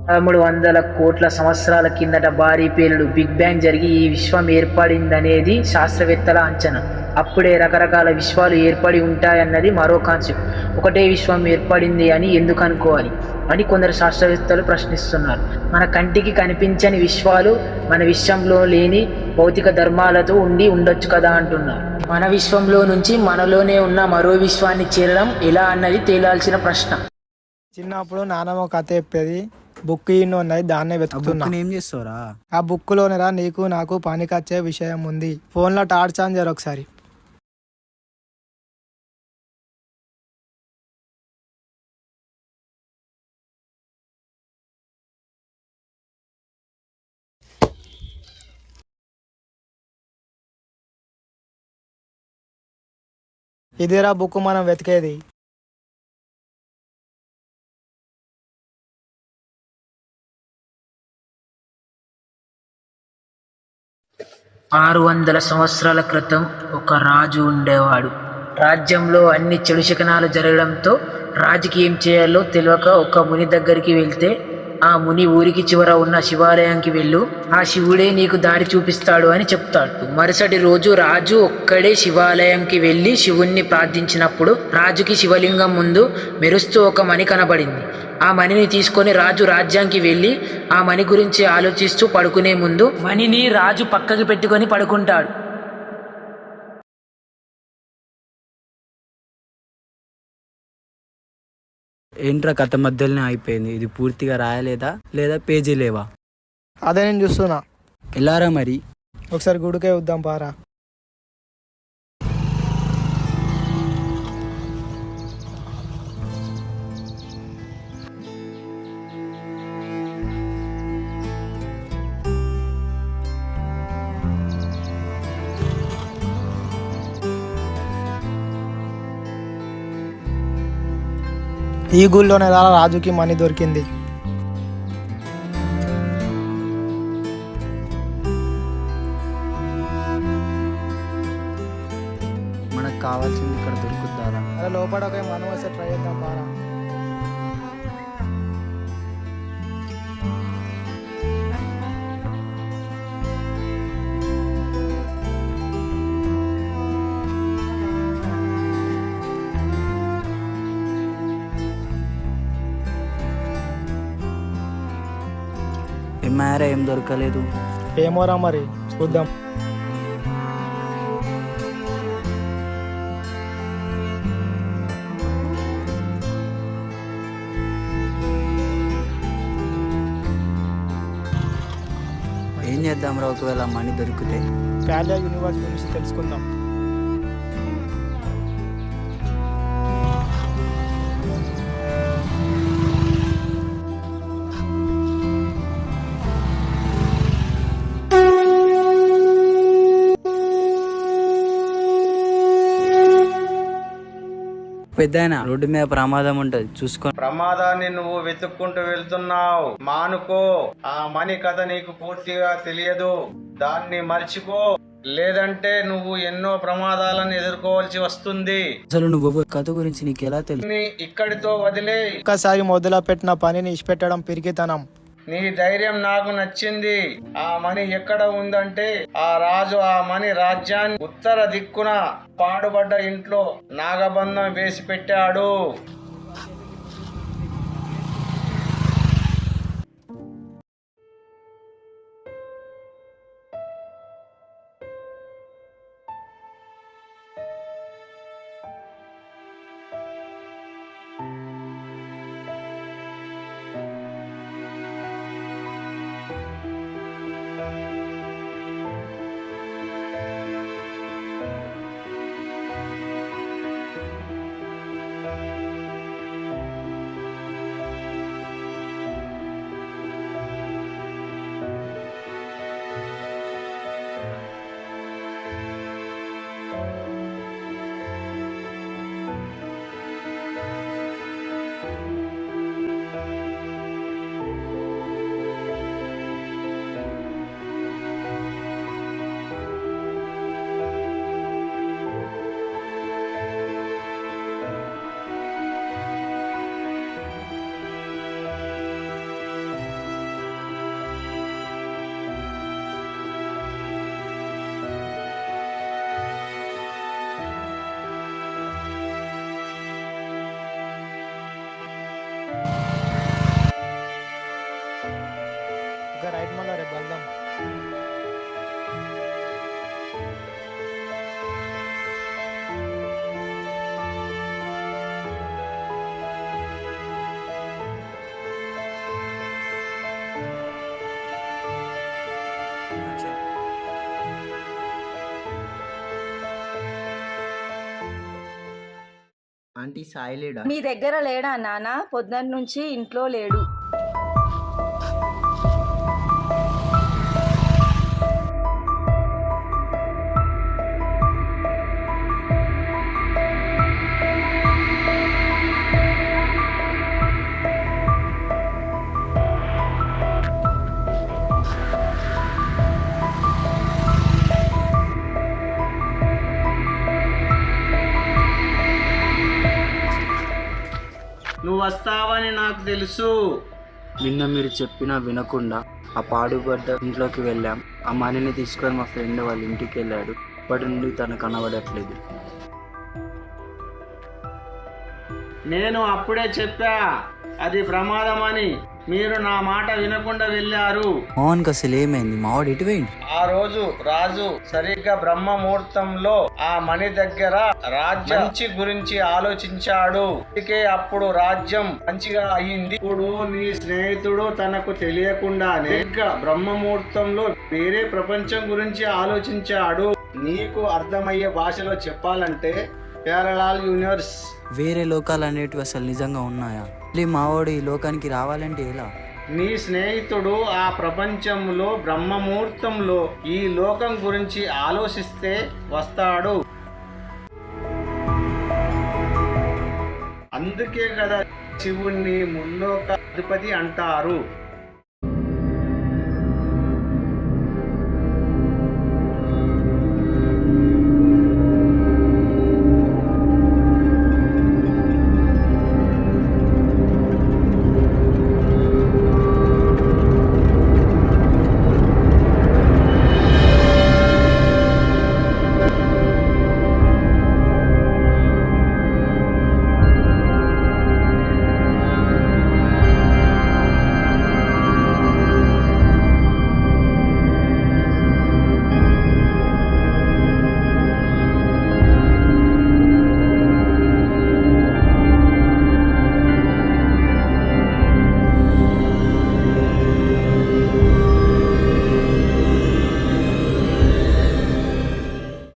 1300 కోట్ల సంవత్సరాల కిందట భారీ పేలుడు బిగ్ బ్యాంగ్ జరిగి ఈ విశ్వం ఏర్పడిందనేది శాస్త్రవేత్తల అంచనా. అప్పుడే రకరకాల విశ్వాలు ఏర్పడి ఉంటాయన్నది మరో కాన్సెప్ట్. ఒకటే విశ్వం ఏర్పడింది అని ఎందుకు అనుకోవాలి అని కొందరు శాస్త్రవేత్తలు ప్రశ్నిస్తున్నారు. మన కంటికి కనిపించని విశ్వాలు మన విశ్వంలో లేని భౌతిక ధర్మాలతో ఉండొచ్చు కదా అంటున్నారు. మన విశ్వంలో నుంచి మనలోనే ఉన్న మరో విశ్వాన్ని చేరడం ఎలా అన్నది తేలాల్సిన ప్రశ్న. చిన్నప్పుడు నాన్నమ్మ కథ చెప్పేది. బుక్ ఇన్ని ఉన్నది, దాన్నే వెతుకుతున్నా. ఏం చేస్తావురా? ఆ బుక్ లోనేరా నీకు నాకు పనికొచ్చే విషయం ఉంది. ఫోన్ లో టార్చ్ ఆన్ చేయరు ఒకసారి. ఇదేరా బుక్ మనం వెతికేది. 600 సంవత్సరాల క్రితం ఒక రాజు ఉండేవాడు. రాజ్యంలో అన్ని చెడు శకనాలు జరగడంతో రాజుకి ఏం చేయాలో తెలియక ఒక ముని దగ్గరికి వెళ్తే, ఆ ముని ఊరికి చివర ఉన్న శివాలయానికి వెళ్ళు, ఆ శివుడే నీకు దారి చూపిస్తాడు అని చెప్తాడు. మరుసటి రోజు రాజు ఒక్కడే శివాలయంకి వెళ్ళి శివుణ్ణి ప్రార్థించినప్పుడు రాజుకి శివలింగం ముందు మెరుస్తూ ఒక మణి కనబడింది. ఆ మణిని తీసుకొని రాజు రాజ్యానికి వెళ్ళి ఆ మణి గురించి ఆలోచిస్తూ పడుకునే ముందు మణిని రాజు పక్కకి పెట్టుకొని పడుకుంటాడు. ఏంట్రా కథ మధ్యలోనే అయిపోయింది? ఇది పూర్తిగా రాయలేదా లేదా పేజీ లేవా? అదే నేను చూస్తున్నా. ఎలారా మరి? ఒకసారి గుడికే వద్దాం పారా. ఈ గుళ్ళోనే రాజుకి మనీ దొరికింది. మనకు కావాల్సింది ఇక్కడ దొరుకుతారా? అదే లోపల మనం వస్తే ట్రై చేద్దాం పారా. ఏమారా ఏం దొరకలేదు? ఏమోరా మరి చూద్దాం. ఏం చేద్దాంరా ఒకవేళ మనీ దొరికితే? ప్యాలియా యూనివర్స్ గురించి తెలుసుకుందాం. పెద్దయినా రోడ్డు మీద ప్రమాదం ఉంటది, చూసుకో. ప్రమాదాన్ని నువ్వు వెతుక్కుంటూ వెళ్తున్నావు, మానుకో. ఆ మణి కథ నీకు పూర్తిగా తెలియదు, దాన్ని మర్చిపో. లేదంటే నువ్వు ఎన్నో ప్రమాదాలను ఎదుర్కోవాల్సి వస్తుంది. అసలు నువ్వు కథ గురించి నీకు ఎలా తెలుసు? ఇక్కడితో వదిలే. ఒక్కసారి మొదలు పెట్టిన పనిని ఇష్టపెట్టడం పిరికితనం. నీ ధైర్యం నాకు నచ్చింది. ఆ మణి ఎక్కడ ఉందంటే ఆ రాజు ఆ మణి రాజ్యాన్ని ఉత్తర దిక్కున పాడుబడ్డ ఇంట్లో నాగబంధం వేసి పెట్టాడు. ఆంటీ సాయి లేడా? మీ దగ్గర లేడా నాన్న? పొద్దున్న నుంచి ఇంట్లో లేడు. నువ్వు వస్తావని నాకు తెలుసు. నిన్న మీరు చెప్పినా వినకుండా ఆ పాడుబడ్డ ఇంట్లోకి వెళ్ళాం. ఆ మనీని తీసుకొని మా ఫ్రెండ్ వాళ్ళ ఇంటికి వెళ్ళాడు. అప్పటి నుండి తను కనబడట్లేదు. నేను అప్పుడే చెప్పా అది ప్రమాదమని. మీరు నా మాట వినకుండా వెళ్ళారు. మోహన్కి అసలు ఏమైంది? మావాడు ఎటు పోయిండు? ఆ రోజు రాజు సరిగ్గా బ్రహ్మ ముహూర్తంలో ఆ మణి దగ్గర రాజ్యం మంచి గురించి ఆలోచించాడు. అందుకే అప్పుడు రాజ్యం మంచిగా అయింది. ఇప్పుడు నీ స్నేహితుడు తనకు తెలియకుండానే సరిగ్గా బ్రహ్మ ముహూర్తంలో వేరే ప్రపంచం గురించి ఆలోచించాడు. నీకు అర్థమయ్యే భాషలో చెప్పాలంటే ప్యారలాల్ యూనివర్స్. వేరే లోకాలు అనేటివి అసలు నిజంగా ఉన్నాయా? మళ్ళీ మావాడు ఈ లోకానికి రావాలంటే ఎలా? నీ స్నేహితుడు ఆ ప్రపంచంలో బ్రహ్మ ముహూర్తంలో ఈ లోకం గురించి ఆలోచిస్తే వస్తాడు. అందుకే కదా శివుణ్ణి ముల్లోక అధిపతి అంటారు.